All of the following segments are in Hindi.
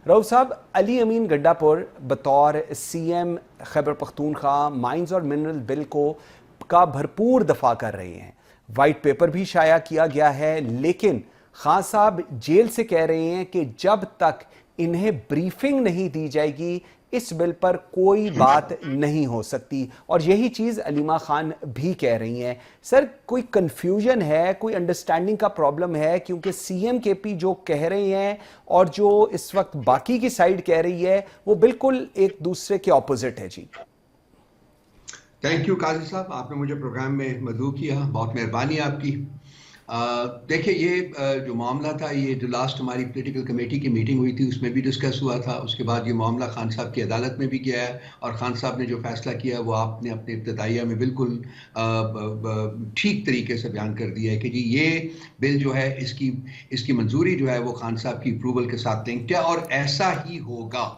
रऊफ साहब, अली अमीन गड्डापुर बतौर सीएम खैबर पख्तूनख्वा माइंस और मिनरल बिल का भरपूर दफा कर रहे हैं। वाइट पेपर भी शाया किया गया है, लेकिन खान साहब जेल से कह रहे हैं कि जब तक इन्हें ब्रीफिंग नहीं दी जाएगी इस बिल पर कोई बात नहीं हो सकती। और यही चीज अलीमा खान भी कह रही हैं। सर, कोई कंफ्यूजन है, कोई अंडरस्टैंडिंग का प्रॉब्लम है? क्योंकि सीएम केपी जो कह रहे हैं और जो इस वक्त बाकी की साइड कह रही है वो बिल्कुल एक दूसरे के ऑपोजिट है। जी थैंक यू काजी साहब, आपने मुझे प्रोग्राम में मदऊ किया, बहुत मेहरबानी आपकी। देखिए, ये जो मामला था, ये जो लास्ट हमारी पॉलिटिकल कमेटी की मीटिंग हुई थी उसमें भी डिस्कस हुआ था। उसके बाद ये मामला खान साहब की अदालत में भी गया है और खान साहब ने जो फैसला किया वो आपने अपने इब्तदाइया में बिल्कुल ठीक तरीके से बयान कर दिया है कि जी ये बिल जो है इसकी मंजूरी जो है वो खान साहब की अप्रूवल के साथ लिंक्ड है और ऐसा ही होगा।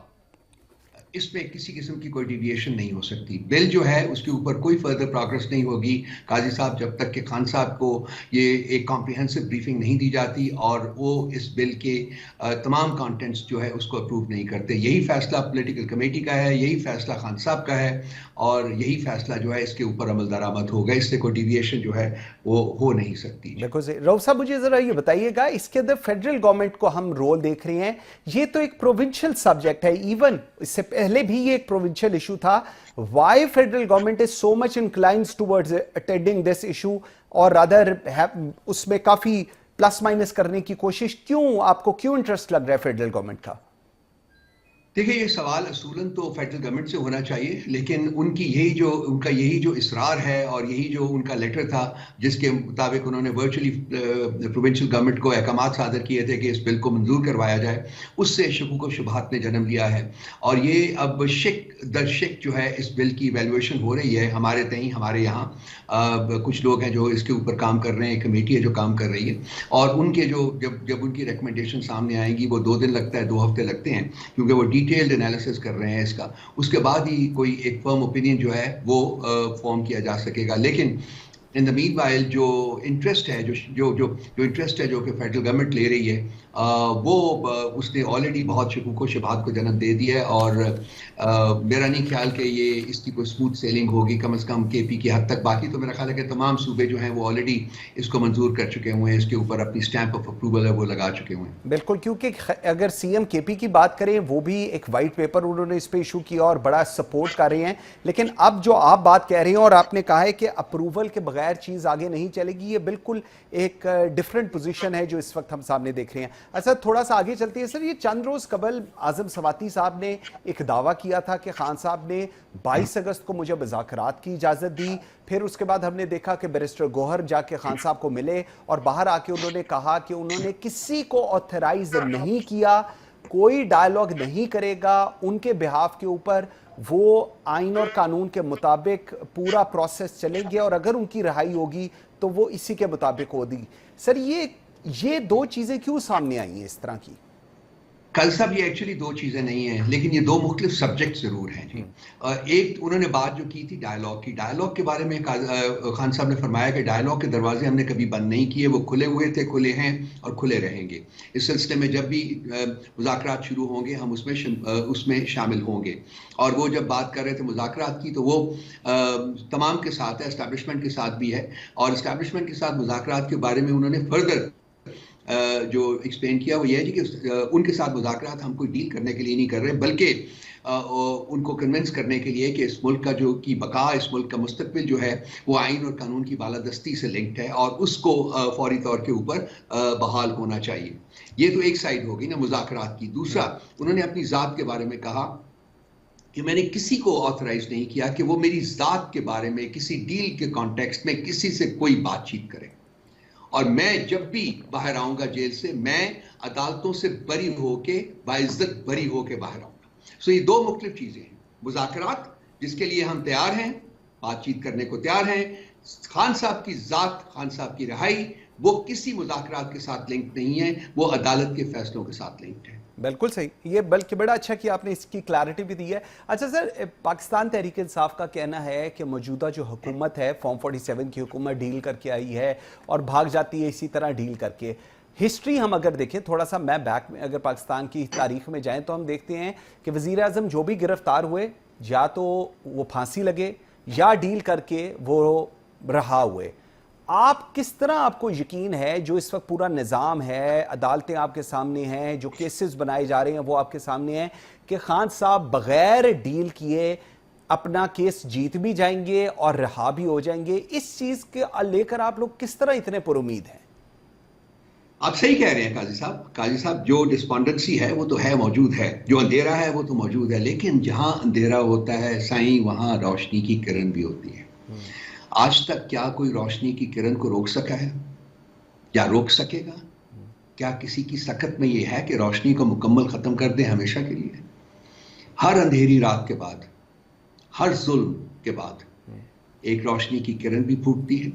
इसमें किसी किस्म की कोई डिविएशन नहीं हो सकती। बिल जो है उसके ऊपर कोई फर्दर प्रोग्रेस नहीं होगी काजी साहब जब तक कि खान साहब को ये एक कॉम्प्रिहेंसिव ब्रीफिंग नहीं दी जाती और वो इस बिल के तमाम कंटेंट्स जो है उसको अप्रूव नहीं करते। यही फैसला पॉलिटिकल कमेटी का है, यही फैसला खान साहब का है और यही फैसला जो है इसके ऊपर अमल दरामद होगा। इससे कोई डिविएशन जो है वो हो नहीं सकती। बिल्कुल सही। रऊफ साहब, मुझे जरा ये बताइएगा, इसके अंदर फेडरल गवर्नमेंट को हम रोल देख रहे हैं, ये तो एक प्रोविंशियल सब्जेक्ट है, इवन इससे पहले भी ये एक प्रोविंशियल इशू था। Why federal government is so much inclined towards attending this issue और रादर उसमें काफी प्लस माइनस करने की कोशिश? आपको क्यों इंटरेस्ट लग रहा है फेडरल गवर्नमेंट का? देखिए, ये सवाल असूलन तो फेडरल गवर्नमेंट से होना चाहिए, लेकिन उनका यही जो इसरार है और यही जो उनका लेटर था जिसके मुताबिक उन्होंने वर्चुअली प्रोविंशियल गवर्नमेंट को अहकामात सादर किए थे कि इस बिल को मंजूर करवाया जाए, उससे शुकूक व शुबहात ने जन्म लिया है। और ये अब शिक दर शिक जो है इस बिल की वैल्यूएशन हो रही है हमारे तहीं। हमारे यहाँ कुछ लोग हैं जो इसके ऊपर काम कर रहे हैं, कमेटी है जो काम कर रही है और उनके जो जब उनकी रिकमेंडेशन सामने आएंगी वो 2 दिन लगता है, 2 हफ्ते लगते हैं, क्योंकि वो डिटेल्ड एनालिसिस कर रहे हैं इसका। उसके बाद ही कोई एक फर्म ओपिनियन जो है वो फॉर्म किया जा सकेगा। लेकिन इन द मीनवाइल जो इंटरेस्ट है जो इंटरेस्ट है जो कि फेडरल गवर्नमेंट ले रही है वो उसने ऑलरेडी बहुत शकूक व शुबहात को जन्म दे दिया है और मेरा नहीं ख्याल कि ये इसकी कोई स्मूथ सेलिंग होगी, कम से कम केपी की हद तक। बाकी तो मेरा ख्याल है कि तमाम सूबे जो हैं वो ऑलरेडी इसको मंजूर कर चुके हुए हैं, इसके ऊपर अपनी स्टैंप ऑफ अप्रूवल है वो लगा चुके हुए हैं। बिल्कुल, क्योंकि अगर सीएम केपी की बात करें वो भी एक वाइट पेपर उन्होंने इस पे इशू किया और बड़ा सपोर्ट कर रहे हैं। लेकिन अब जो आप बात कह रहे हैं और आपने कहा है कि अप्रूवल के बगैर चीज आगे नहीं चलेगी, ये बिल्कुल एक डिफरेंट पोजीशन है जो इस वक्त हम सामने देख रहे हैं। अच्छा, थोड़ा सा आगे चलते हैं सर। ये चंद रोज कबल आजम सवाती साहब ने एक दावा किया था कि खान साहब ने 22 अगस्त को मुझे मुज़ाकरात की इजाजत दी। फिर उसके बाद हमने देखा कि बैरिस्टर गौहर जाके खान साहब को मिले और बाहर आके उन्होंने कहा कि उन्होंने किसी को ऑथराइज नहीं किया, कोई डायलॉग नहीं करेगा उनके बिहाफ के ऊपर, वो आइन और कानून के मुताबिक पूरा प्रोसेस चलेंगे और अगर उनकी रिहाई होगी तो वो इसी के मुताबिक होगी। सर, ये 2 चीजें क्यों सामने आई हैं इस तरह की? कल साहब, ये एक्चुअली 2 चीज़ें नहीं हैं, लेकिन ये 2 मुख्तलिफ सब्जेक्ट ज़रूर हैं जी। एक उन्होंने बात जो की थी डायलॉग की, डायलॉग के बारे में खान साहब ने फरमाया कि डायलॉग के दरवाजे हमने कभी बंद नहीं किए, वो खुले हुए थे, खुले हैं और खुले रहेंगे। इस सिलसिले में जब भी मुज़ाकरात शुरू होंगे हम उसमें शामिल होंगे। और वो जब बात कर रहे थे मुज़ाकरात की तो वो तमाम के साथ है, एस्टैब्लिशमेंट के साथ भी है और एस्टैब्लिशमेंट के साथ मुज़ाकरात के बारे में उन्होंने फर्दर जो एक्सप्लेन किया वो ये है कि उनके साथ मुज़ाकरात हम कोई डील करने के लिए नहीं कर रहे, बल्कि उनको कन्विंस करने के लिए कि इस मुल्क का जो की बका, इस मुल्क का मुस्तकबिल जो है वो आइन और कानून की बालादस्ती से लिंक्ड है और उसको फौरी तौर के ऊपर बहाल होना चाहिए। ये तो एक साइड होगी ना मुज़ाकरात की। दूसरा, उन्होंने अपनी ज़ात के बारे में कहा कि मैंने किसी को ऑथराइज नहीं किया कि वो मेरी ज़ात के बारे में किसी डील के कॉन्टेक्स्ट में किसी से कोई बातचीत करे और मैं जब भी बाहर आऊंगा जेल से, मैं अदालतों से बरी होके, बाइज्जत बरी होके बाहर आऊंगा। सो ये 2 मुख्तलिफ चीजें हैं। मुज़ाकरात जिसके लिए हम तैयार हैं, बातचीत करने को तैयार हैं। खान साहब की जात, खान साहब की रिहाई, वो किसी मुज़ाकरात के साथ लिंक नहीं है, वो अदालत के फैसलों के साथ लिंक्ड है। बिल्कुल सही। ये बल्कि बड़ा अच्छा कि आपने इसकी क्लैरिटी भी दी है। अच्छा सर, पाकिस्तान तहरीक इंसाफ का कहना है कि मौजूदा जो हुकूमत है, फॉर्म 47 की हुकूमत डील करके आई है और भाग जाती है इसी तरह डील करके। हिस्ट्री हम अगर देखें थोड़ा सा, मैं बैक में अगर पाकिस्तान की तारीख में जाएं तो हम देखते हैं कि वज़ीर आज़म जो भी गिरफ्तार हुए या तो वो फांसी लगे या डील करके वो रहा हुए। आप किस तरह, आपको यकीन है जो इस वक्त पूरा निज़ाम है, अदालतें आपके सामने हैं, जो केसेस बनाए जा रहे हैं वो आपके सामने हैं, कि खान साहब बगैर डील किए अपना केस जीत भी जाएंगे और रहा भी हो जाएंगे? इस चीज़ के लेकर आप लोग किस तरह इतने पुरुमीद हैं? आप सही कह रहे हैं काजी साहब, जो डिस्पॉन्डेंसी है वो तो है, मौजूद है, जो अंधेरा है वो तो मौजूद है, लेकिन जहां अंधेरा होता है साईं, वहां रोशनी की किरण भी होती है। आज तक क्या कोई रोशनी की किरण को रोक सका है या रोक सकेगा? क्या किसी की सकत में ये है कि रोशनी को मुकम्मल खत्म कर दे हमेशा के लिए? हर अंधेरी रात के बाद, हर जुल्म के बाद एक रोशनी की किरण भी फूटती है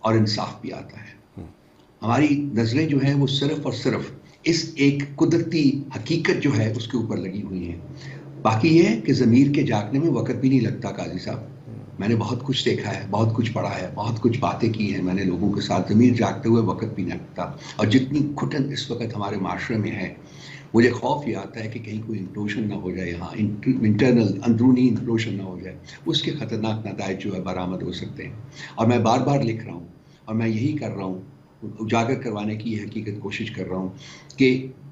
और इंसाफ भी आता है। हमारी नजरें जो हैं वो सिर्फ और सिर्फ इस एक कुदरती हकीकत जो है उसके ऊपर लगी हुई हैं। बाकी ये है कि ज़मीर के जागने में वक्त भी नहीं लगता काजी साहब। मैंने बहुत कुछ देखा है, बहुत कुछ पढ़ा है, बहुत कुछ बातें की हैं मैंने लोगों के साथ, ज़मीर जागते हुए वक्त भी नहीं लगता। और जितनी घुटन इस वक्त हमारे माशरे में है, मुझे खौफ ये आता है कि कहीं कोई इंप्लोशन ना हो जाए, यहाँ इंटरनल अंदरूनी इंप्लोशन ना हो जाए, उसके ख़तरनाक नताइज जो है बरामद हो सकते हैं। और मैं बार बार लिख रहा हूँ और मैं यही कर रहा हूँ, उजागर करवाने की ये हकीकत कोशिश कर रहा हूँ कि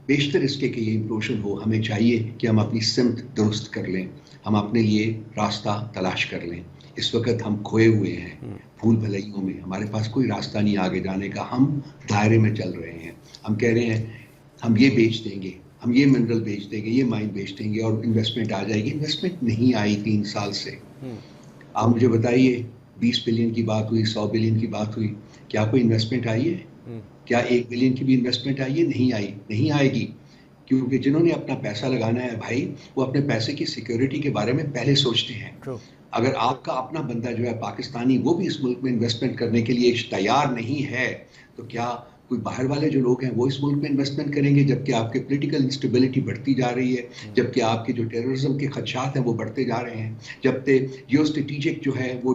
बेशतर इसके कि ये इम्प्लोशन हो, हमें चाहिए कि हम अपनी सिमत दुरुस्त कर लें, हम अपने लिए रास्ता तलाश कर लें। इस वक्त हम खोए हुए हैं भूल भलाइयों में, हमारे पास कोई रास्ता नहीं आगे जाने का, हम दायरे में चल रहे हैं। हम कह रहे हैं हम ये बेच देंगे, हम ये मिनरल बेच देंगे, ये माइन बेच देंगे और इन्वेस्टमेंट आ जाएगी। इन्वेस्टमेंट नहीं आई 3 साल से। आप मुझे बताइए, 20 बिलियन की बात हुई, 100 बिलियन की बात हुई, क्या कोई इन्वेस्टमेंट आई है? क्या 1 बिलियन की भी इन्वेस्टमेंट आई है? नहीं आई, नहीं आएगी, क्योंकि जिन्होंने अपना पैसा लगाना है भाई, वो अपने पैसे की सिक्योरिटी के बारे में पहले सोचते हैं। अगर आपका अपना बंदा जो है पाकिस्तानी, वो भी इस मुल्क में इन्वेस्टमेंट करने के लिए तैयार नहीं है, तो क्या कोई बाहर वाले जो लोग हैं वो इस मुल्क में इन्वेस्टमेंट करेंगे? जबकि आपकी पॉलिटिकल इंस्टेबिलिटी बढ़ती जा रही है, जबकि आपके जो टेररिज्म के खदशात हैं वो बढ़ते जा रहे हैं, जबकि जियो स्ट्रेटेजिक जो है वो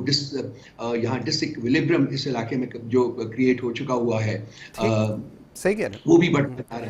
यहाँ डिसइक्विलिब्रियम इस इलाके में जो क्रिएट हो चुका हुआ है, सही कह रहे हैं, वो भी बढ़ता जा रहा है।